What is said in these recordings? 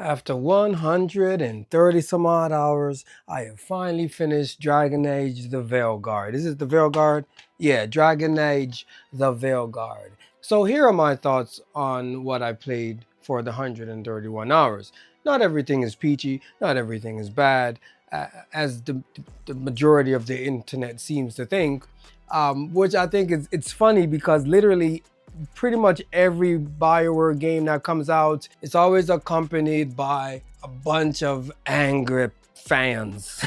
After 130 some odd hours, I have finally finished Dragon Age the Veilguard. Is it the Veilguard? Yeah, Dragon Age the Veilguard. So here are my thoughts on what I played for the 131 hours. Not everything is peachy, not everything is bad, as the majority of the internet seems to think, which I think it's funny because literally pretty much every Bioware game that comes out, it's always accompanied by a bunch of angry fans.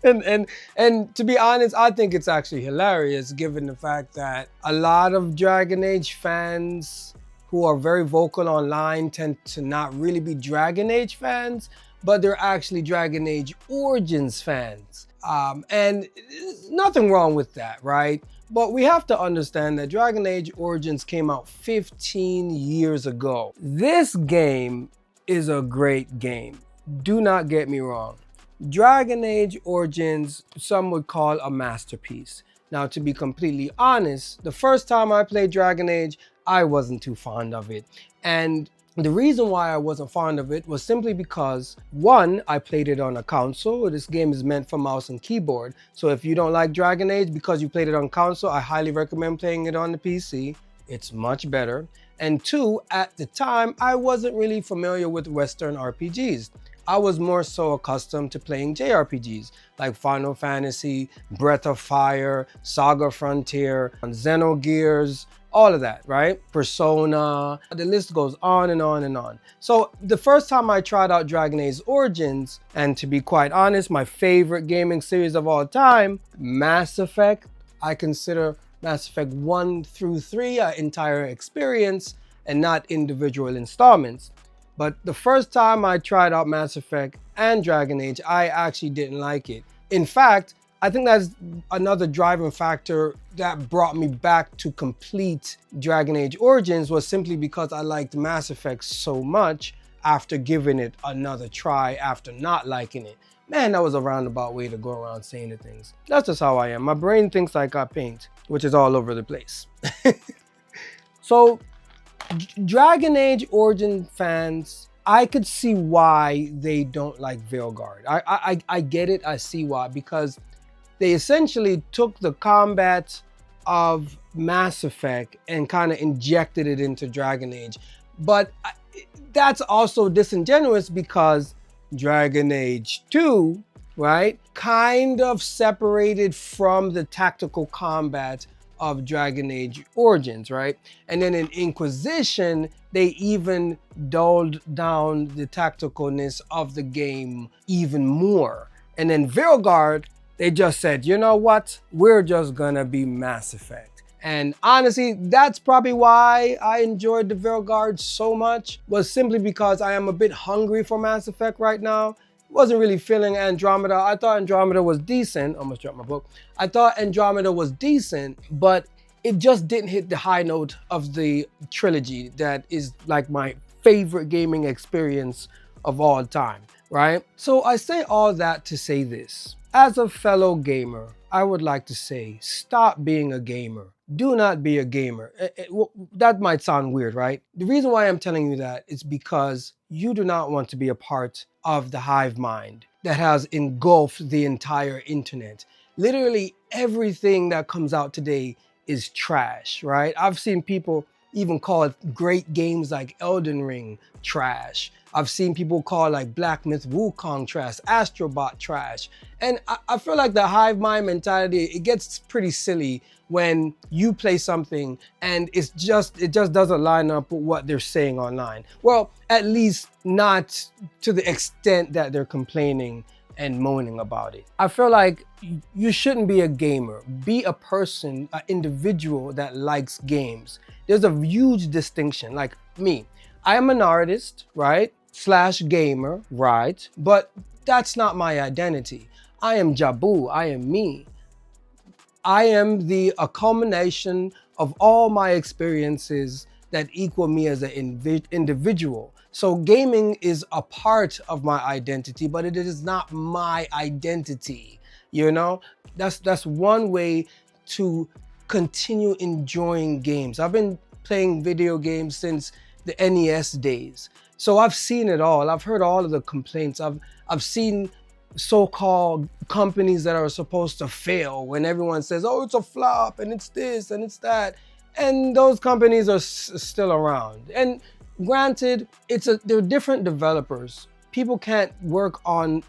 and to be honest, I think it's actually hilarious given the fact that a lot of Dragon Age fans who are very vocal online tend to not really be Dragon Age fans, but they're actually Dragon Age Origins fans. And there's nothing wrong with that, right? But we have to understand that Dragon Age Origins came out 15 years ago. This game is a great game. Do not get me wrong. Dragon Age Origins, some would call a masterpiece. Now, to be completely honest, the first time I played Dragon Age, I wasn't too fond of it. And the reason why I wasn't fond of it was simply because, one, I played it on a console. This game is meant for mouse and keyboard. So if you don't like Dragon Age because you played it on console, I highly recommend playing it on the PC. It's much better. And two, at the time, I wasn't really familiar with Western RPGs. I was more so accustomed to playing JRPGs like Final Fantasy, Breath of Fire, Saga Frontier, Xenogears, all of that, right? Persona, the list goes on and on and on. So the first time I tried out Dragon Age Origins, and to be quite honest, my favorite gaming series of all time, Mass Effect, I consider Mass Effect 1 through 3 an entire experience and not individual installments. But the first time I tried out Mass Effect and Dragon Age, I actually didn't like it. In fact, I think that's another driving factor that brought me back to complete Dragon Age Origins, was simply because I liked Mass Effect so much after giving it another try after not liking it. Man, that was a roundabout way to go around saying the things. That's just how I am. My brain thinks like I paint, which is all over the place. So, Dragon Age Origin fans, I could see why they don't like Veilguard. I get it, I see why, because they essentially took the combat of Mass Effect and kind of injected it into Dragon Age. But that's also disingenuous because Dragon Age 2, right, kind of separated from the tactical combat of Dragon Age Origins, right? And then in Inquisition, they even dulled down the tacticalness of the game even more. And then Veilguard, they just said, you know what? We're just gonna be Mass Effect. And honestly, that's probably why I enjoyed the Veilguard so much, was simply because I am a bit hungry for Mass Effect right now. Wasn't really feeling Andromeda. I thought Andromeda was decent. Almost dropped my book. I thought Andromeda was decent, but it just didn't hit the high note of the trilogy that is like my favorite gaming experience of all time, right? So I say all that to say this. As a fellow gamer, I would like to say, stop being a gamer. Do not be a gamer. That might sound weird, right? The reason why I'm telling you that is because you do not want to be a part of the hive mind that has engulfed the entire internet. Literally everything that comes out today is trash, right? I've seen people even call great games like Elden Ring trash. I've seen people call like Black Myth Wukong trash, Astrobot trash. And I feel like the hive mind mentality, it gets pretty silly when you play something and it just doesn't line up with what they're saying online. Well, at least not to the extent that they're complaining and moaning about it. I feel like you shouldn't be a gamer. Be a person, an individual that likes games. There's a huge distinction. Like me, I am an artist, right? / gamer, right? But that's not my identity. I am Jabu, I am me. I am a culmination of all my experiences that equal me as an individual. So gaming is a part of my identity, but it is not my identity. You know, that's one way to continue enjoying games. I've been playing video games since the NES days. So I've seen it all. I've heard all of the complaints. I've seen so-called companies that are supposed to fail when everyone says, oh, it's a flop and it's this and it's that. And those companies are still around. And granted, they're different developers. People can't work on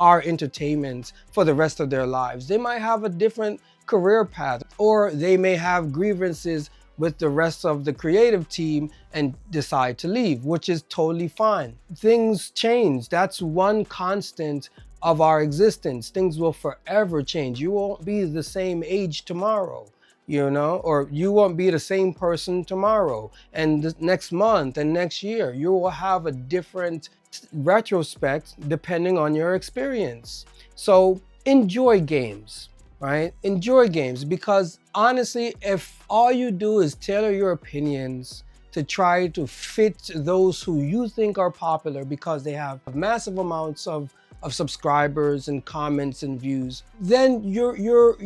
our entertainment for the rest of their lives. They might have a different career path, or they may have grievances with the rest of the creative team and decide to leave, which is totally fine. Things change. That's one constant of our existence. Things will forever change. You won't be the same age tomorrow, you know, or you won't be the same person tomorrow and the next month and next year. You will have a different retrospect depending on your experience. So enjoy games. Right? Enjoy games, because honestly, if all you do is tailor your opinions to try to fit those who you think are popular because they have massive amounts of subscribers and comments and views, then your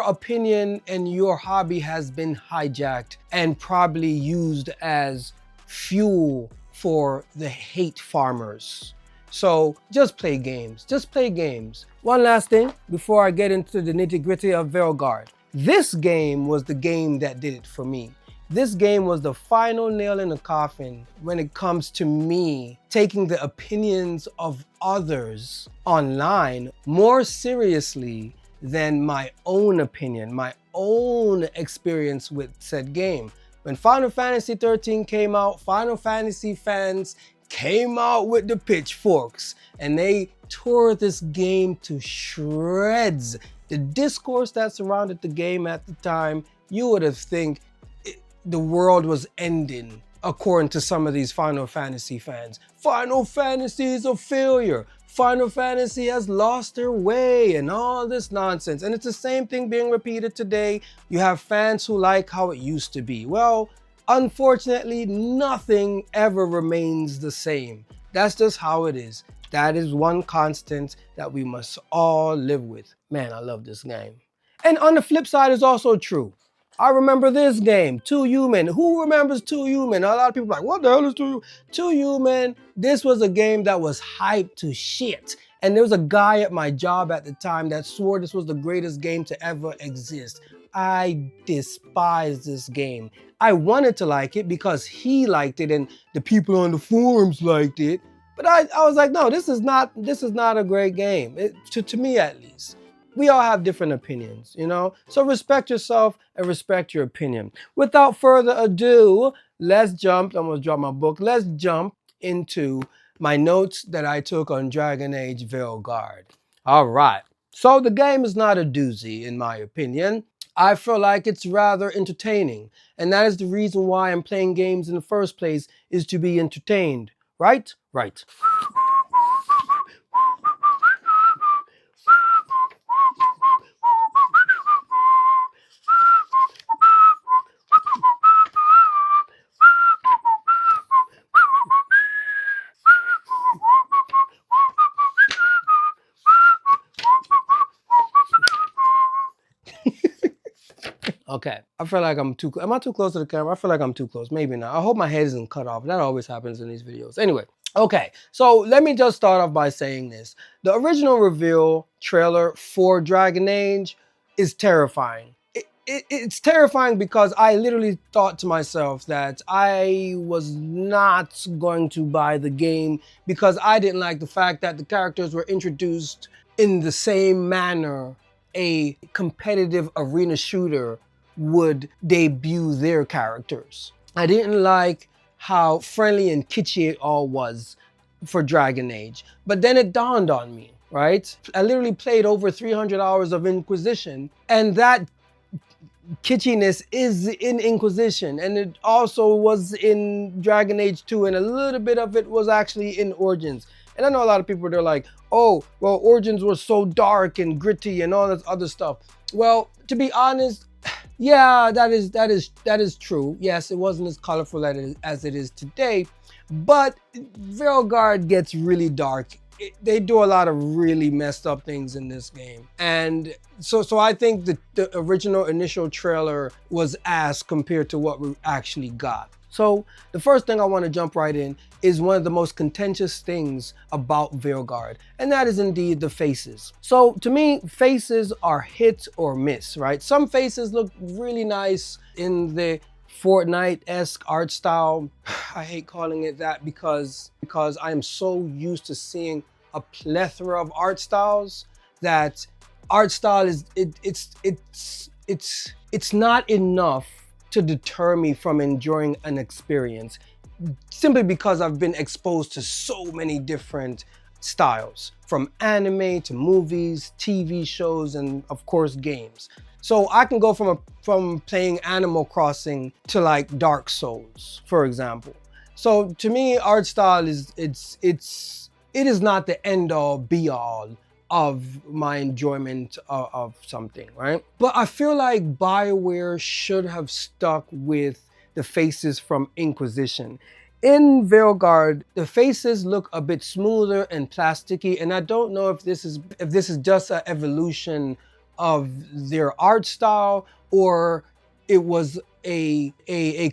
opinion and your hobby has been hijacked and probably used as fuel for the hate farmers. So just play games, just play games. One last thing before I get into the nitty-gritty of Veilguard. This game was the game that did it for me. This game was the final nail in the coffin when it comes to me taking the opinions of others online more seriously than my own opinion, my own experience with said game. When Final Fantasy 13 came out, Final Fantasy fans came out with the pitchforks and they tore this game to shreds. The discourse that surrounded the game at the time, you would have think the world was ending, according to some of these Final Fantasy fans. Final Fantasy is a failure. Final Fantasy has lost their way and all this nonsense. And it's the same thing being repeated today. You have fans who like how it used to be. Well, unfortunately, nothing ever remains the same. That's just how it is. That is one constant that we must all live with. Man, I love this game. And on the flip side is also true. I remember this game, Two Human. Who remembers Two Human? A lot of people are like, what the hell is Two Human? This was a game that was hyped to shit. And there was a guy at my job at the time that swore this was the greatest game to ever exist. I despise this game. I wanted to like it because he liked it and the people on the forums liked it. But I was like, no, this is not a great game, to me at least. We all have different opinions, you know? So respect yourself and respect your opinion. Without further ado, let's jump, I almost dropped my book, let's jump into my notes that I took on Dragon Age Veilguard. All right, so the game is not a doozy in my opinion. I feel like it's rather entertaining. And that is the reason why I'm playing games in the first place, is to be entertained, right? Right. Okay, I feel like am I too close to the camera? I feel like I'm too close, maybe not. I hope my head isn't cut off. That always happens in these videos. Anyway, okay, so let me just start off by saying this. The original reveal trailer for Dragon Age is terrifying. It's terrifying because I literally thought to myself that I was not going to buy the game because I didn't like the fact that the characters were introduced in the same manner a competitive arena shooter would debut their characters. I didn't like how friendly and kitschy it all was for Dragon Age. But then it dawned on me, right? I literally played over 300 hours of Inquisition, and that kitschiness is in Inquisition, and it also was in Dragon Age 2, and a little bit of it was actually in Origins. And I know a lot of people, they're like, oh, well, Origins was so dark and gritty and all this other stuff. Well, to be honest, yeah, that is true. Yes, it wasn't as colorful as it is today, but Veilguard gets really dark. They do a lot of really messed up things in this game. And so I think the original initial trailer was ass compared to what we actually got. So the first thing I want to jump right in is one of the most contentious things about Veilguard, and that is indeed the faces. So to me, faces are hit or miss, right? Some faces look really nice in the Fortnite-esque art style. I hate calling it that because I am so used to seeing a plethora of art styles that art style is it's not enough to deter me from enjoying an experience, simply because I've been exposed to so many different styles, from anime to movies, TV shows, and of course games. So I can go from playing Animal Crossing to like Dark Souls, for example. So to me, art style is it is not the end all be all of my enjoyment of something, right? But I feel like BioWare should have stuck with the faces from Inquisition. In Veilguard, the faces look a bit smoother and plasticky, and I don't know if this is just an evolution of their art style, or it was a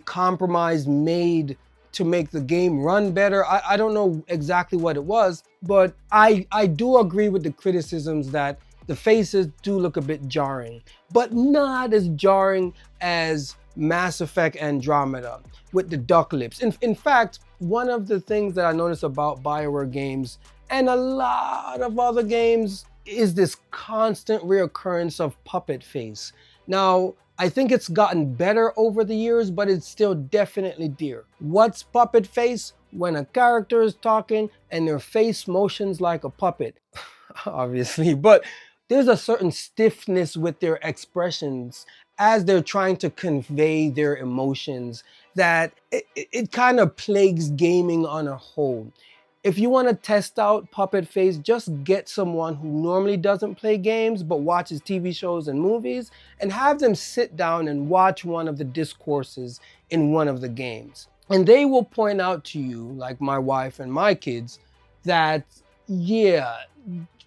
compromise made to make the game run better. I don't know exactly what it was, but I do agree with the criticisms that the faces do look a bit jarring, but not as jarring as Mass Effect Andromeda with the duck lips. In fact, one of the things that I notice about BioWare games and a lot of other games is this constant reoccurrence of puppet face. Now, I think it's gotten better over the years, but it's still definitely there. What's puppet face? When a character is talking and their face motions like a puppet, obviously, but there's a certain stiffness with their expressions as they're trying to convey their emotions that it kind of plagues gaming on a whole. If you want to test out puppet face, just get someone who normally doesn't play games but watches TV shows and movies, and have them sit down and watch one of the discourses in one of the games. And they will point out to you, like my wife and my kids, that yeah,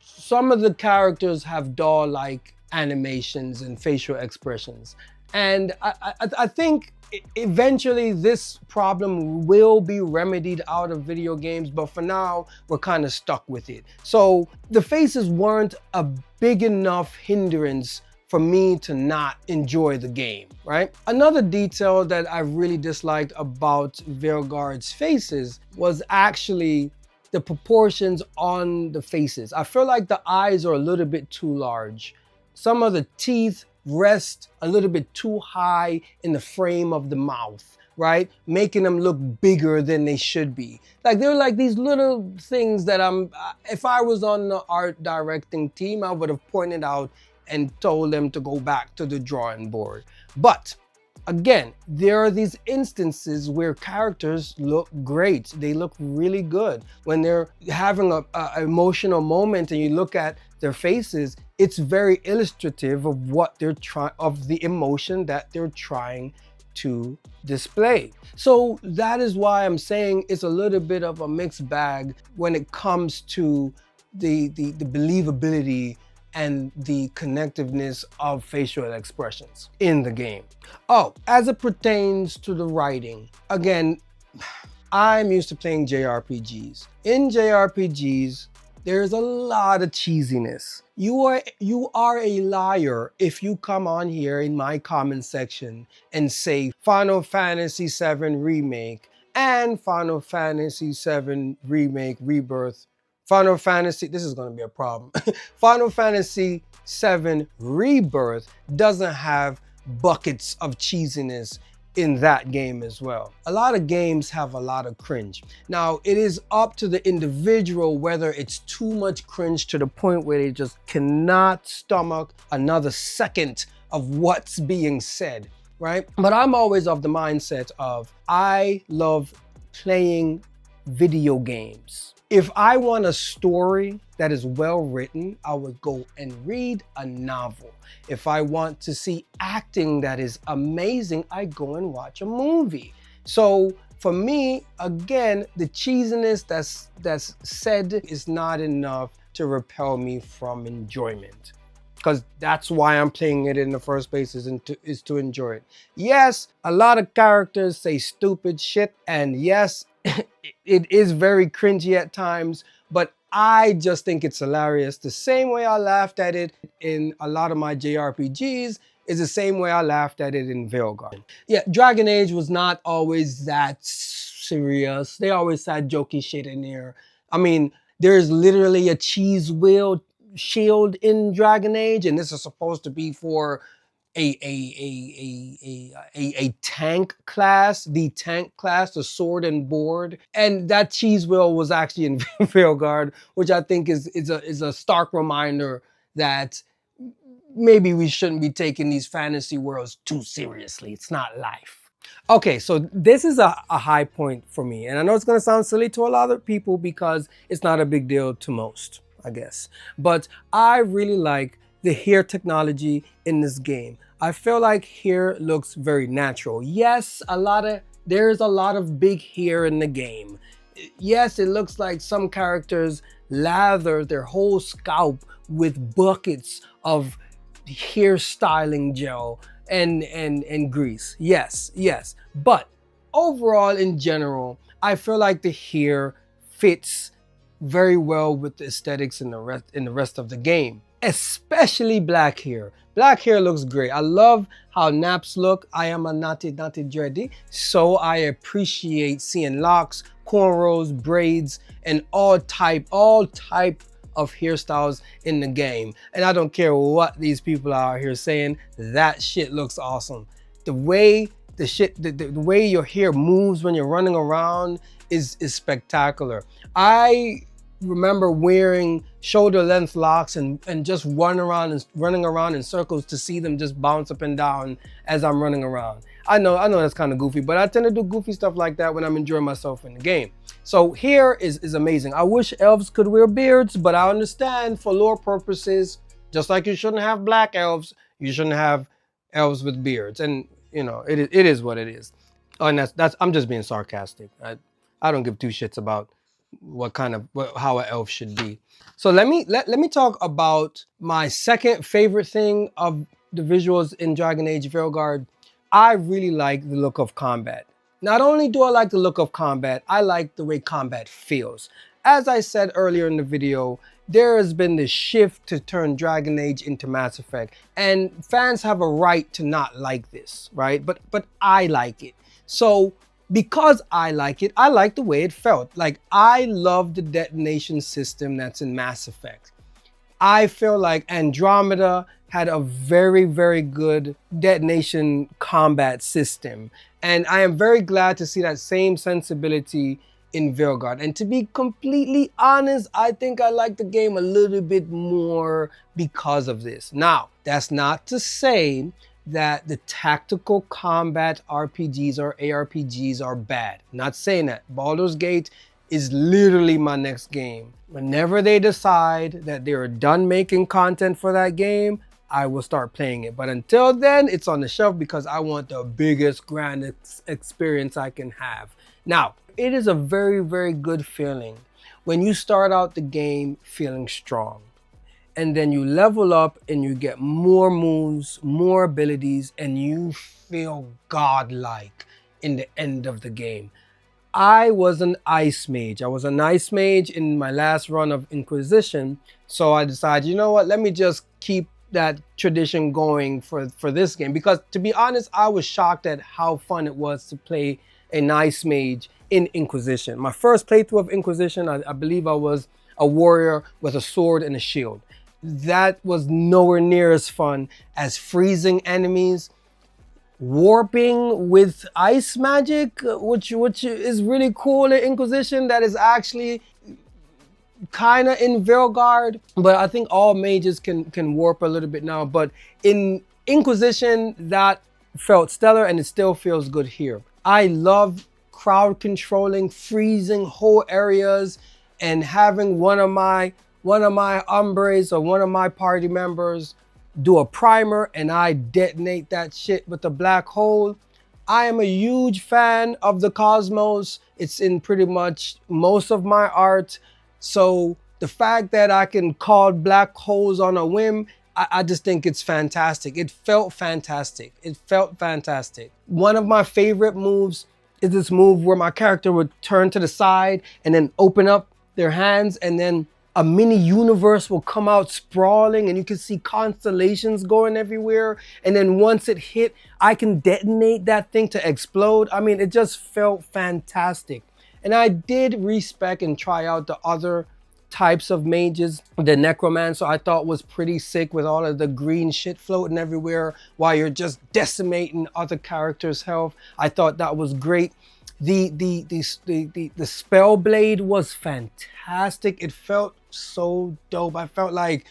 some of the characters have doll-like animations and facial expressions. And I think eventually this problem will be remedied out of video games, but for now, we're kind of stuck with it. So the faces weren't a big enough hindrance for me to not enjoy the game, right? Another detail that I really disliked about Veilguard's faces was actually the proportions on the faces. I feel like the eyes are a little bit too large. Some of the teeth rest a little bit too high in the frame of the mouth, right? Making them look bigger than they should be. Like they're like these little things that if I was on the art directing team, I would have pointed out and told them to go back to the drawing board. But again, there are these instances where characters look great. They look really good. When they're having an emotional moment and you look at their faces, it's very illustrative of what they're of the emotion that they're trying to display. So that is why I'm saying it's a little bit of a mixed bag when it comes to the believability and the connectiveness of facial expressions in the game. Oh, as it pertains to the writing, again, I'm used to playing JRPGs. In JRPGs, there's a lot of cheesiness. You are a liar if you come on here in my comment section and say Final Fantasy VII Remake and Final Fantasy VII Remake Rebirth. Final Fantasy, this is going to be a problem. Final Fantasy VII Rebirth doesn't have buckets of cheesiness in that game as well. A lot of games have a lot of cringe. Now, it is up to the individual whether it's too much cringe to the point where they just cannot stomach another second of what's being said, right? But I'm always of the mindset of, I love playing video games. If I want a story that is well written, I would go and read a novel. If I want to see acting that is amazing, I go and watch a movie. So for me, again, the cheesiness that's said is not enough to repel me from enjoyment. because that's why I'm playing it in the first place, is to enjoy it. Yes, a lot of characters say stupid shit, and yes, it is very cringy at times, but I just think it's hilarious. The same way I laughed at it in a lot of my JRPGs is the same way I laughed at it in Veilguard. Yeah, Dragon Age was not always that serious. They always had jokey shit in there. I mean, there's literally a cheese wheel shield in Dragon Age, and this is supposed to be for a tank class, the tank class, the sword and board. And that cheese wheel was actually in Veilguard, which I think is a stark reminder that maybe we shouldn't be taking these fantasy worlds too seriously. It's not life. Okay, so this is a high point for me. And I know it's going to sound silly to a lot of people because it's not a big deal to most, I guess. But I really like the hair technology in this game. I feel like hair looks very natural. Yes, there's a lot of big hair in the game. Yes, it looks like some characters lather their whole scalp with buckets of hairstyling gel and grease. Yes. But overall, in general, I feel like the hair fits very well with the aesthetics in the rest of the game, especially black hair. Black hair looks great. I love how naps look. I am a natty dready, so I appreciate seeing locks, cornrows, braids, and all type of hairstyles in the game. And I don't care what these people are out here saying, that shit looks awesome. The way the way your hair moves when you're running around is spectacular. I remember wearing shoulder length locks and just running around in circles to see them just bounce up and down as I'm running around. I know that's kind of goofy, but I tend to do goofy stuff like that when I'm enjoying myself in the game. So hair is amazing. I wish elves could wear beards, but I understand for lore purposes, just like you shouldn't have black elves, you shouldn't have elves with beards. And you know, it is what it is. Oh, and that's I'm just being sarcastic. I don't give two shits about how an elf should be. So let me talk about my second favorite thing of the visuals in Dragon Age Veilguard. I really like the look of combat. Not only do I like the look of combat, I like the way combat feels. As I said earlier in the video, there has been this shift to turn Dragon Age into Mass Effect, and fans have a right to not like this, right? But I like it. So because I like it, I like the way it felt. Like, I love the detonation system that's in Mass Effect. I feel like Andromeda had a very, very good detonation combat system. And I am very glad to see that same sensibility in Veilguard. And to be completely honest, I think I like the game a little bit more because of this. Now, that's not to say that the tactical combat RPGs or ARPGs are bad. I'm not saying that. Baldur's Gate is literally my next game. Whenever they decide that they're done making content for that game, I will start playing it. But until then, it's on the shelf because I want the biggest, grandest experience I can have. Now, it is a very, very good feeling when you start out the game feeling strong. And then you level up and you get more moves, more abilities, and you feel godlike in the end of the game. I was an ice mage. I was an ice mage in my last run of Inquisition. So I decided, you know what, let me just keep that tradition going for this game. Because to be honest, I was shocked at how fun it was to play an ice mage in Inquisition. My first playthrough of Inquisition, I believe I was a warrior with a sword and a shield. That was nowhere near as fun as freezing enemies, warping with ice magic, which is really cool in Inquisition. That is actually kind of in Veilguard, but I think all mages can warp a little bit now. But in Inquisition, that felt stellar, and it still feels good here. I love crowd controlling, freezing whole areas, and having one of my hombres or one of my party members do a primer and I detonate that shit with a black hole. I am a huge fan of the cosmos. It's in pretty much most of my art. So the fact that I can call black holes on a whim I just think it's fantastic. It felt fantastic. It felt fantastic. One of my favorite moves is this move where my character would turn to the side and then open up their hands, and then a mini universe will come out sprawling, and you can see constellations going everywhere. And then once it hit, I can detonate that thing to explode. I mean, it just felt fantastic. And I did respec and try out the other types of mages. The necromancer I thought was pretty sick, with all of the green shit floating everywhere while you're just decimating other characters' health. I thought that was great. The spell blade was fantastic. It felt so dope. I felt like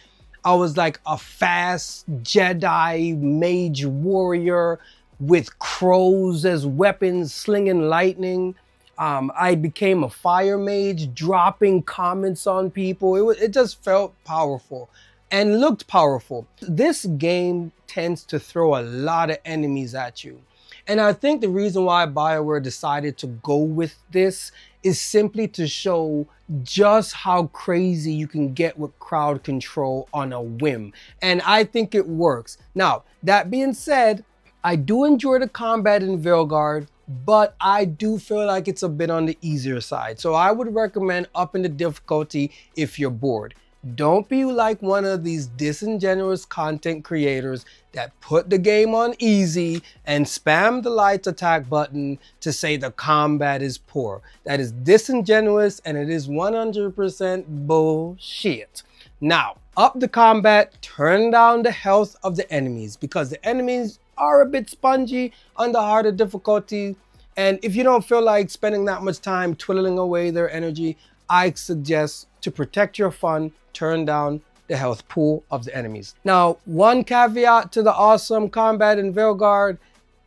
I was like a fast Jedi mage warrior with crows as weapons, slinging lightning. I became a fire mage, dropping comments on people. It just felt powerful and looked powerful. This game tends to throw a lot of enemies at you. And I think the reason why BioWare decided to go with this is simply to show just how crazy you can get with crowd control on a whim. And I think it works. Now, that being said, I do enjoy the combat in Veilguard, but I do feel like it's a bit on the easier side. So I would recommend upping the difficulty if you're bored. Don't be like one of these disingenuous content creators that put the game on easy and spam the light attack button to say the combat is poor. That is disingenuous, and it is 100% bullshit. Now, up the combat, turn down the health of the enemies, because the enemies are a bit spongy on the harder difficulty. And if you don't feel like spending that much time twiddling away their energy, I suggest, to protect your fun, turn down the health pool of the enemies. Now, one caveat to the awesome combat in Veilguard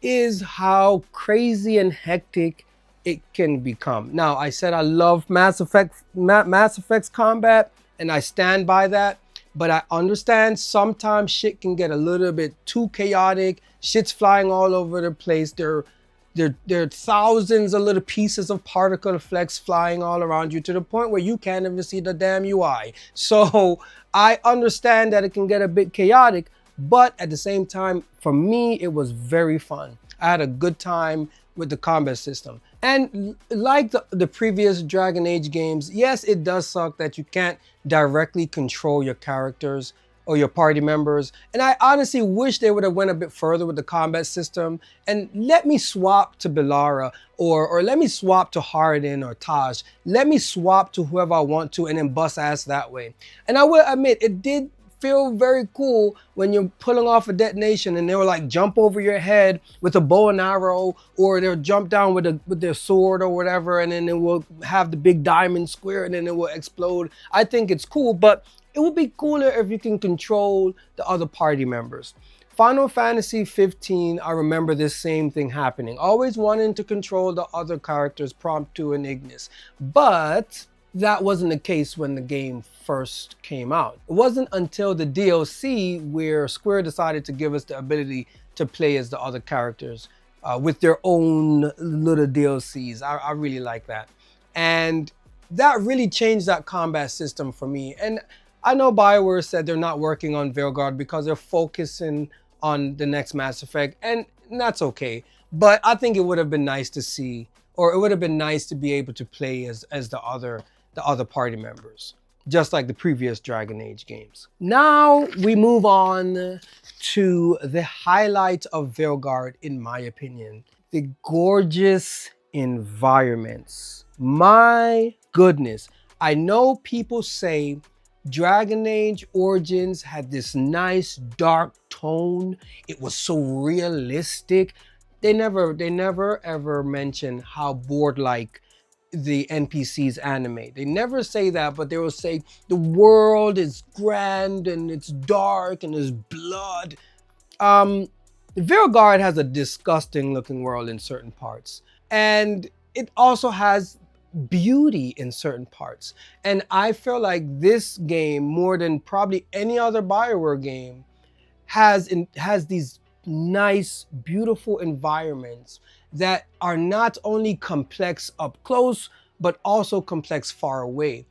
is how crazy and hectic it can become. Now, I said I love Mass Effect's combat, and I stand by that. But I understand sometimes shit can get a little bit too chaotic. Shit's flying all over the place. There are thousands of little pieces of particle flecks flying all around you, to the point where you can't even see the damn UI. So I understand that it can get a bit chaotic, but at the same time, for me, it was very fun. I had a good time with the combat system. And like the previous Dragon Age games, yes, it does suck that you can't directly control your characters or your party members. And I honestly wish they would have went a bit further with the combat system and let me swap to Belara, or let me swap to Hardin or Taj. Let me swap to whoever I want to and then bust ass that way. And I will admit, it did feel very cool when you're pulling off a detonation and they were like jump over your head with a bow and arrow, or they'll jump down with their sword or whatever, and then it will have the big diamond square and then it will explode. I think it's cool, but it would be cooler if you can control the other party members. Final Fantasy 15, I remember this same thing happening, always wanting to control the other characters, Promptu and Ignis, but that wasn't the case when the game first came out. It wasn't until the DLC where Square decided to give us the ability to play as the other characters with their own little DLCs. I really like that. And that really changed that combat system for me. And I know BioWare said they're not working on Veilguard because they're focusing on the next Mass Effect, and that's okay. But I think it would have been nice to see, or it would have been nice to be able to play as the other party members, just like the previous Dragon Age games. Now we move on to the highlight of Veilguard, in my opinion. The gorgeous environments. My goodness. I know people say Dragon Age Origins had this nice dark tone. It was so realistic. They never ever mention how board-like the NPCs animate. They never say that, but they will say the world is grand and it's dark and there's blood. Veilguard has a disgusting looking world in certain parts, and it also has beauty in certain parts. And I feel like this game, more than probably any other BioWare game, has these nice, beautiful environments that are not only complex up close, but also complex far away.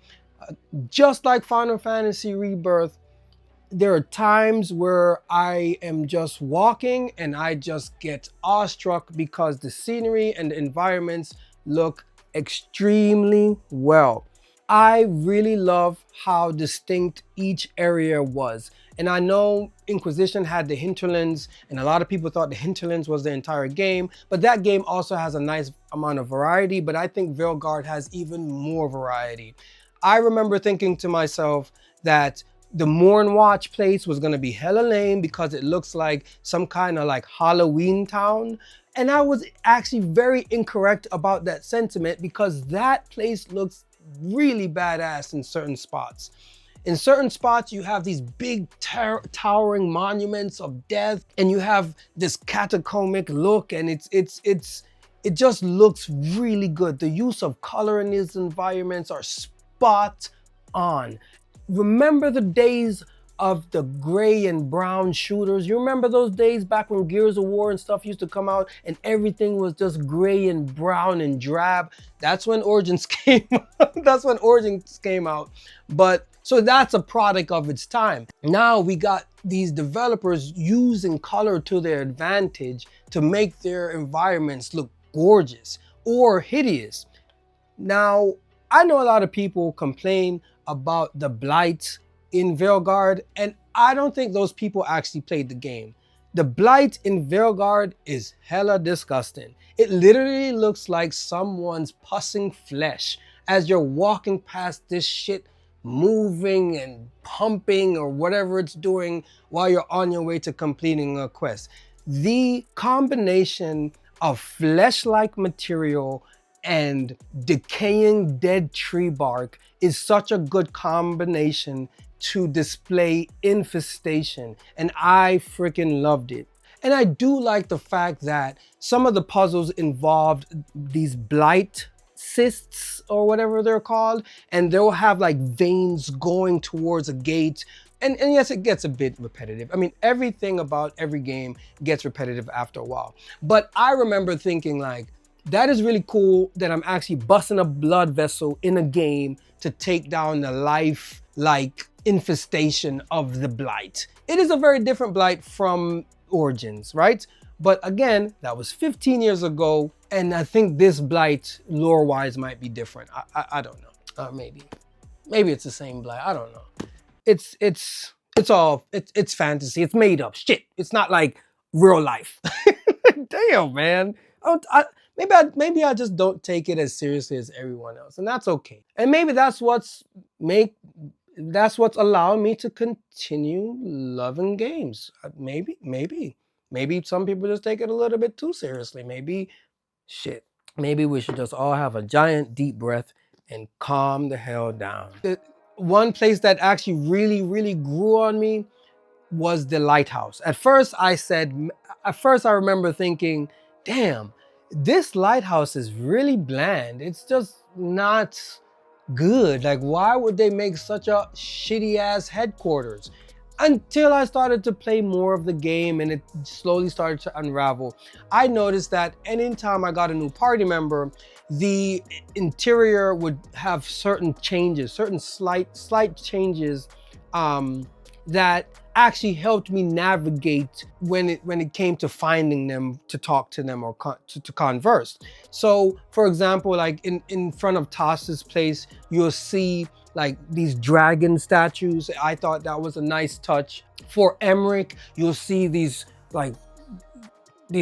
Just like Final Fantasy Rebirth, there are times where I am just walking and I just get awestruck because the scenery and the environments look extremely well. I really love how distinct each area was. And I know Inquisition had the hinterlands, and a lot of people thought the hinterlands was the entire game, but that game also has a nice amount of variety, but I think Veilguard has even more variety. I remember thinking to myself that the Mornwatch place was gonna be hella lame because it looks like some kind of like Halloween town. And I was actually very incorrect about that sentiment because that place looks really badass in certain spots. In certain spots, you have these big towering monuments of death, and you have this catacombic look, and it just looks really good. The use of color in these environments are spot on. Remember the days of the gray and brown shooters? You remember those days back when Gears of War and stuff used to come out and everything was just gray and brown and drab? That's when Origins came out. That's when Origins came out. But so that's a product of its time. Now we got these developers using color to their advantage to make their environments look gorgeous or hideous. Now, I know a lot of people complain about the Blight in Veilguard, and I don't think those people actually played the game. The Blight in Veilguard is hella disgusting. It literally looks like someone's pussing flesh as you're walking past this shit, moving and pumping or whatever it's doing while you're on your way to completing a quest. The combination of flesh-like material and decaying dead tree bark is such a good combination to display infestation, and I freaking loved it. And I do like the fact that some of the puzzles involved these blight cysts or whatever they're called, and they'll have like veins going towards a gate. And yes, it gets a bit repetitive. I mean, everything about every game gets repetitive after a while. But I remember thinking like, that is really cool that I'm actually busting a blood vessel in a game to take down the life-like infestation of the Blight. It is a very different Blight from Origins, right? But again, that was 15 years ago, and I think this Blight, lore-wise, might be different. I don't know. Maybe it's the same Blight. I don't know. It's fantasy. It's made up shit. It's not like real life. Damn, man. Maybe I just don't take it as seriously as everyone else, and that's okay. And maybe that's what's allowed me to continue loving games. Maybe some people just take it a little bit too seriously. Maybe we should just all have a giant deep breath and calm the hell down. The one place that actually really grew on me was the Lighthouse. At first I remember thinking, damn, this lighthouse is really bland. It's just not good. Like, why would they make such a shitty ass headquarters? Until I started to play more of the game and it slowly started to unravel. I noticed that anytime I got a new party member, the interior would have certain changes, certain slight changes that actually helped me navigate when it came to finding them, to talk to them, or to converse. So for example, like in front of Tas's place, you'll see like these dragon statues. I thought that was a nice touch. For Emmerich, you'll see these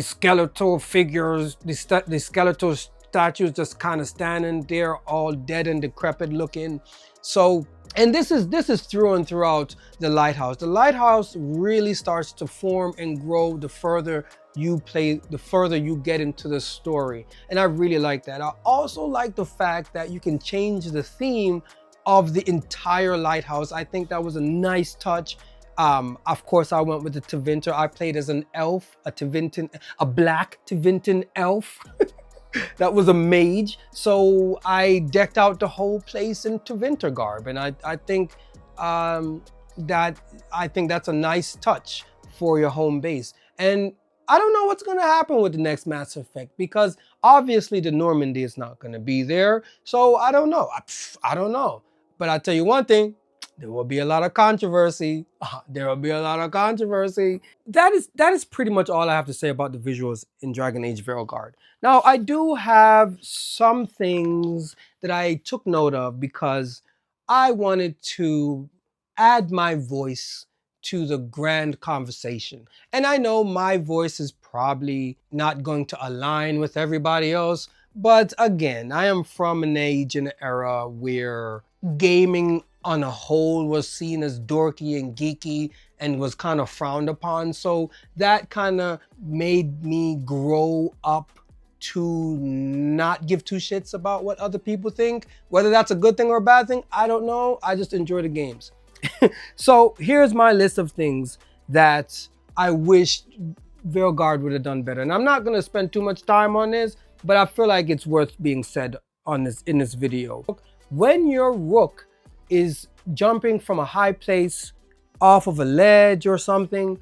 skeletal figures, these skeletal statues just kind of standing there all dead and decrepit looking. So, and this is through and throughout the Lighthouse. The Lighthouse really starts to form and grow the further you play, the further you get into the story. And I really like that. I also like the fact that you can change the theme of the entire Lighthouse. I think that was a nice touch. Of course, I went with the Tevinter. I played as an elf, a black Tevinter elf. That was a mage, so I decked out the whole place in Tevinter garb, and I think that's a nice touch for your home base. And I don't know what's going to happen with the next Mass Effect, because obviously the Normandy is not going to be there, so I don't know. I don't know. But I'll tell you one thing, There will be a lot of controversy. There will be a lot of controversy. That is pretty much all I have to say about the visuals in Dragon Age Veilguard. Now, I do have some things that I took note of because I wanted to add my voice to the grand conversation. And I know my voice is probably not going to align with everybody else, but again, I am from an age and an era where gaming on a whole was seen as dorky and geeky and was kind of frowned upon. So that kind of made me grow up to not give two shits about what other people think. Whether that's a good thing or a bad thing, I don't know. I just enjoy the games. So here's my list of things that I wish Veilguard would have done better. And I'm not going to spend too much time on this, but I feel like it's worth being said on this in this video. When your rook is jumping from a high place off of a ledge or something,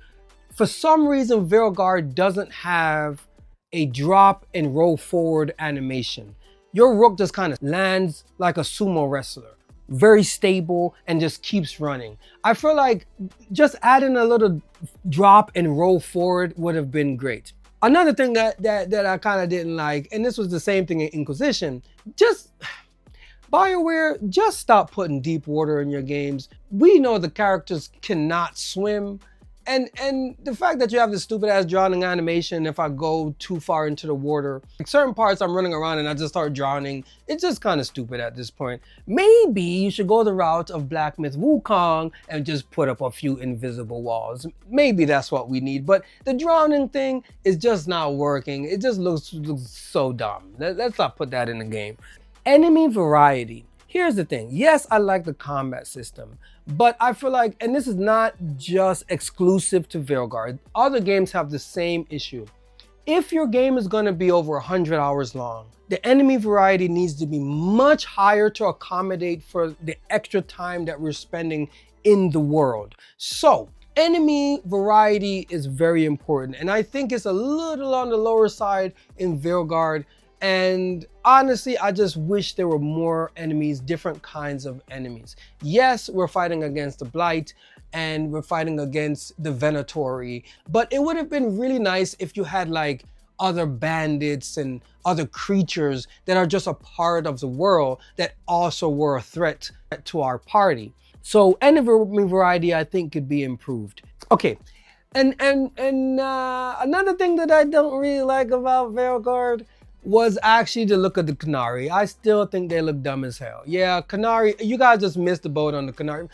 for some reason Veilguard doesn't have a drop and roll forward animation. Your rook just kind of lands like a sumo wrestler, very stable and just keeps running. I feel like just adding a little drop and roll forward would have been great. Another thing that I kind of didn't like, and this was the same thing in Inquisition, just BioWare, just stop putting deep water in your games. We know the characters cannot swim. And the fact that you have this stupid ass drowning animation if I go too far into the water, like certain parts I'm running around and I just start drowning, it's just kind of stupid at this point. Maybe you should go the route of Black Myth Wukong and just put up a few invisible walls. Maybe that's what we need, but the drowning thing is just not working. It just looks so dumb. Let's not put that in the game. Enemy variety. Here's the thing. Yes, I like the combat system, but I feel like, and this is not just exclusive to Veilguard, other games have the same issue. If your game is going to be over 100 hours long, the enemy variety needs to be much higher to accommodate for the extra time that we're spending in the world. So enemy variety is very important, and I think it's a little on the lower side in Veilguard. And honestly, I just wish there were more enemies, different kinds of enemies. Yes, we're fighting against the Blight and we're fighting against the Venatori, but it would have been really nice if you had like other bandits and other creatures that are just a part of the world that also were a threat to our party. So enemy variety, I think, could be improved. Okay, and another thing that I don't really like about Veilguard was actually the look of the Qunari. I still think they look dumb as hell. Yeah, Qunari, you guys just missed the boat on the Qunari.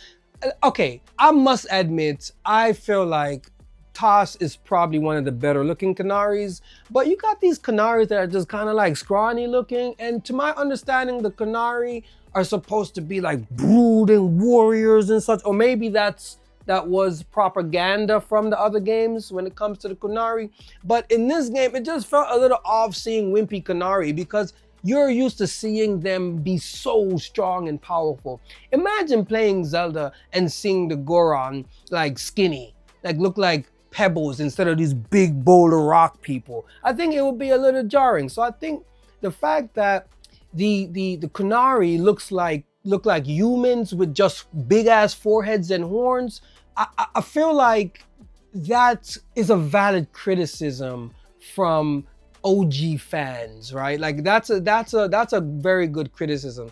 Okay, I must admit, I feel like Toss is probably one of the better looking Qunaris, but you got these Qunaris that are just kind of like scrawny looking, and to my understanding, the Qunari are supposed to be like brooding warriors and such, or maybe that was propaganda from the other games when it comes to the Qunari. But in this game, it just felt a little off seeing wimpy Qunari because you're used to seeing them be so strong and powerful. Imagine playing Zelda and seeing the Goron like skinny, like look like pebbles instead of these big boulder rock people. I think it would be a little jarring. So I think the fact that the Qunari look like humans with just big ass foreheads and horns, I feel like that is a valid criticism from OG fans, right? Like that's a very good criticism.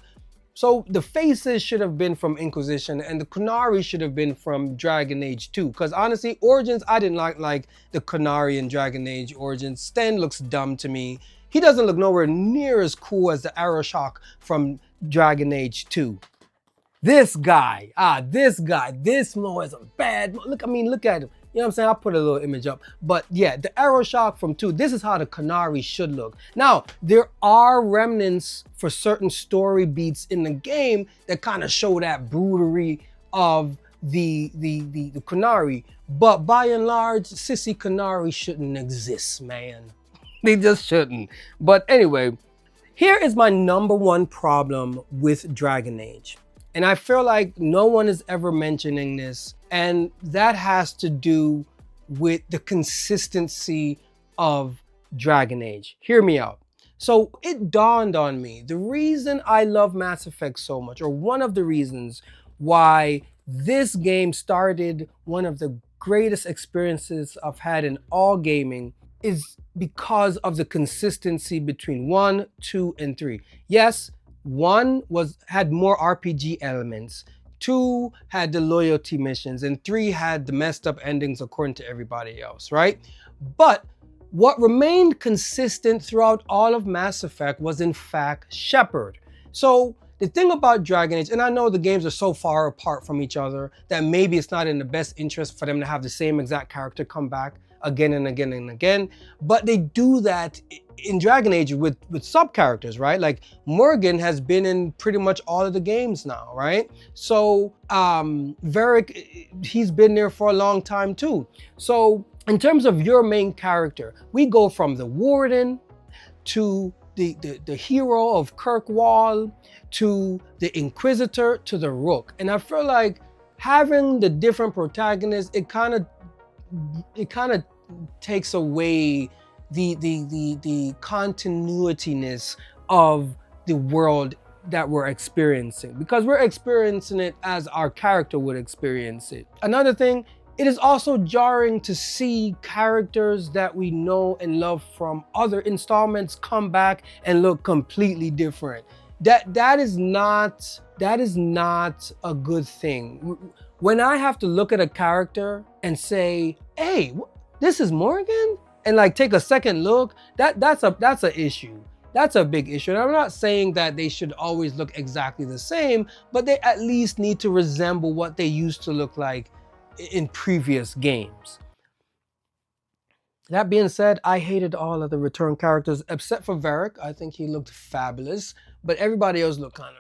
So the faces should have been from Inquisition and the Qunari should have been from Dragon Age 2. Because honestly, Origins, I didn't like the Qunari in Dragon Age Origins. Sten looks dumb to me. He doesn't look nowhere near as cool as the Arrow-Shock from Dragon Age 2. This guy, this Mo is a bad, look at him. You know what I'm saying? I'll put a little image up. But yeah, the Arrow-Shock from 2, this is how the Qunari should look. Now, there are remnants for certain story beats in the game that kind of show that broodery of the Qunari. But by and large, sissy Qunari shouldn't exist, man. They just shouldn't. But anyway, here is my #1 problem with Dragon Age. And I feel like no one is ever mentioning this, and that has to do with the consistency of Dragon Age. Hear me out. So it dawned on me, the reason I love Mass Effect so much, or one of the reasons why This game started one of the greatest experiences I've had in all gaming, is because of the consistency between 1, 2, and 3. Yes, 1 had more RPG elements, 2 had the loyalty missions, and 3 had the messed up endings according to everybody else, right? But what remained consistent throughout all of Mass Effect was in fact Shepard. So the thing about Dragon Age, and I know the games are so far apart from each other that maybe it's not in the best interest for them to have the same exact character come back again and again and again, but they do that in Dragon Age with sub-characters, right? Like Morgan has been in pretty much all of the games now, right? So Varric, he's been there for a long time too. So in terms of your main character, we go from the Warden to the hero of Kirkwall, to the Inquisitor, to the Rook. And I feel like having the different protagonists, it kind of takes away the continuityness of the world that we're experiencing, because we're experiencing it as our character would experience it. Another thing, it is also jarring to see characters that we know and love from other installments come back and look completely different. That is not a good thing. When I have to look at a character and say, hey, this is Morgan, and like take a second look, that's an issue. That's a big issue. And I'm not saying that they should always look exactly the same, but they at least need to resemble what they used to look like in previous games. That being said, I hated all of the return characters except for Varric. I think he looked fabulous, but everybody else looked kind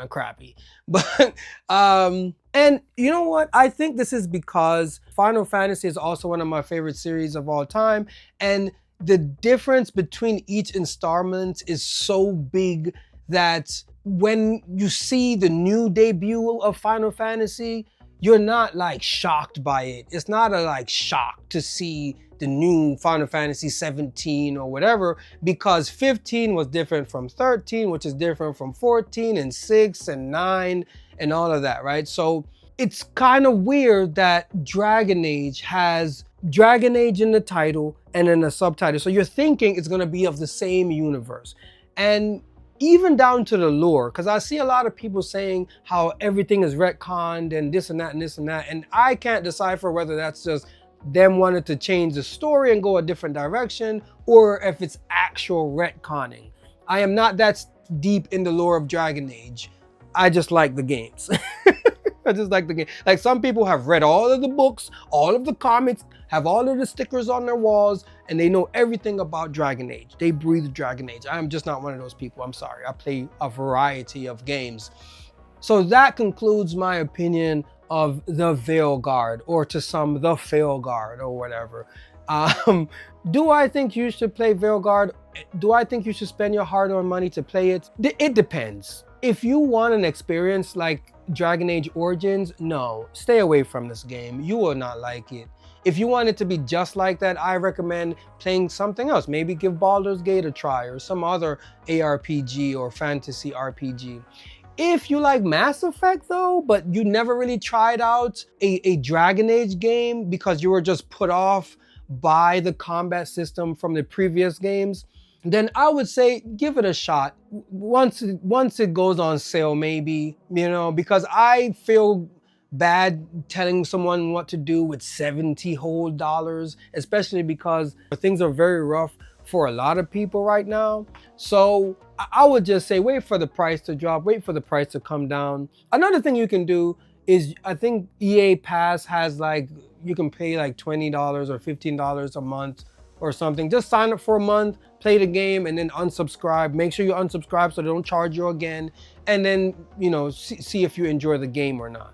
of crappy. But and you know what? I think this is because Final Fantasy is also one of my favorite series of all time, and the difference between each installment is so big that when you see the new debut of Final Fantasy, you're not like shocked by it. It's not a like shock to see the new Final Fantasy 17 or whatever, because 15 was different from 13, which is different from 14 and 6 and 9 and all of that, right? So it's kind of weird that Dragon Age has Dragon Age in the title and in the subtitle. So you're thinking it's gonna be of the same universe. And even down to the lore, because I see a lot of people saying how everything is retconned and this and that and this and that, and I can't decipher whether that's just them wanting to change the story and go a different direction, or if it's actual retconning. I am not that deep in the lore of Dragon Age. I just like the games. I just like the game. Like some people have read all of the books, all of the comics, have all of the stickers on their walls, and they know everything about Dragon Age. They breathe Dragon Age. I'm just not one of those people. I'm sorry. I play a variety of games. So that concludes my opinion of the Veilguard, or to some, the Failguard, or whatever. Do I think you should play Veilguard? Do I think you should spend your hard-earned money to play it? It depends. If you want an experience like Dragon Age Origins, no, stay away from this game. You will not like it. If you want it to be just like that, I recommend playing something else. Maybe give Baldur's Gate a try, or some other ARPG or fantasy RPG. If you like Mass Effect though, but you never really tried out a Dragon Age game because you were just put off by the combat system from the previous games, then I would say give it a shot. Once it goes on sale, maybe, you know, because I feel bad telling someone what to do with $70 whole, especially because things are very rough for a lot of people right now. So I would just say wait for the price to drop, wait for the price to come down. Another thing you can do is, I think EA Pass has like, you can pay like $20 or $15 a month or something. Just sign up for a month, play the game, and then unsubscribe. Make sure you unsubscribe so they don't charge you again. And then, you know, see if you enjoy the game or not.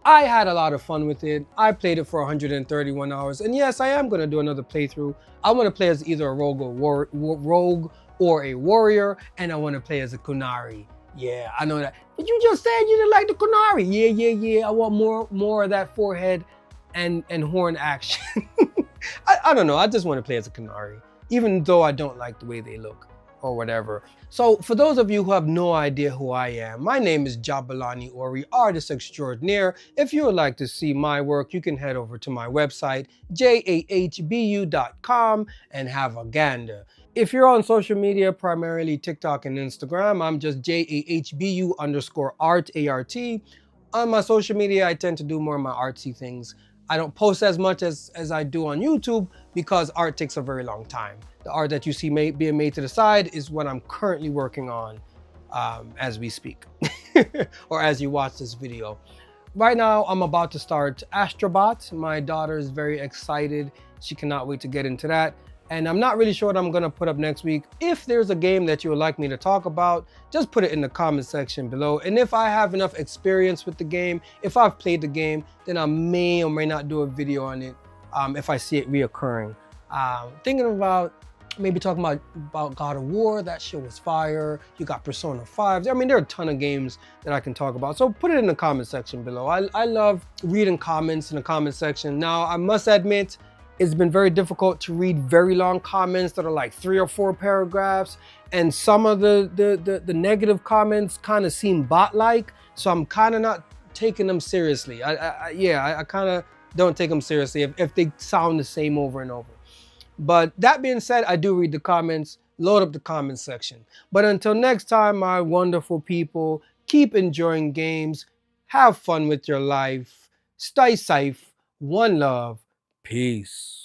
I had a lot of fun with it. I played it for 131 hours. And yes, I am going to do another playthrough. I want to play as either a rogue or a warrior, and I want to play as a Qunari. Yeah, I know that. But you just said you didn't like the Qunari. Yeah. I want more of that forehead and horn action. I don't know. I just want to play as a Qunari, even though I don't like the way they look. or whatever. So for those of you who have no idea who I am, my name is Jabulani Ori, artist extraordinaire. If you would like to see my work, you can head over to my website, jahbu.com, and have a gander. If you're on social media, primarily TikTok and Instagram, I'm just JAHBU_art, A-R-T. On my social media, I tend to do more of my artsy things. I don't post as much as I do on YouTube because art takes a very long time. The art that you see being made to the side is what I'm currently working on as we speak, or as you watch this video. Right now, I'm about to start Astrobot. My daughter is very excited. She cannot wait to get into that. And I'm not really sure what I'm gonna put up next week. If there's a game that you would like me to talk about, just put it in the comment section below. And if I have enough experience with the game, if I've played the game, then I may or may not do a video on it if I see it reoccurring. Thinking about maybe talking about God of War. That shit was fire. You got Persona 5. I mean, there are a ton of games that I can talk about. So put it in the comment section below. I love reading comments in the comment section. Now, I must admit, it's been very difficult to read very long comments that are like 3 or 4 paragraphs. And some of the negative comments kind of seem bot-like. So I'm kind of not taking them seriously. I kind of don't take them seriously if they sound the same over and over. But that being said, I do read the comments, load up the comment section. But until next time, my wonderful people, keep enjoying games, have fun with your life, stay safe, one love, peace.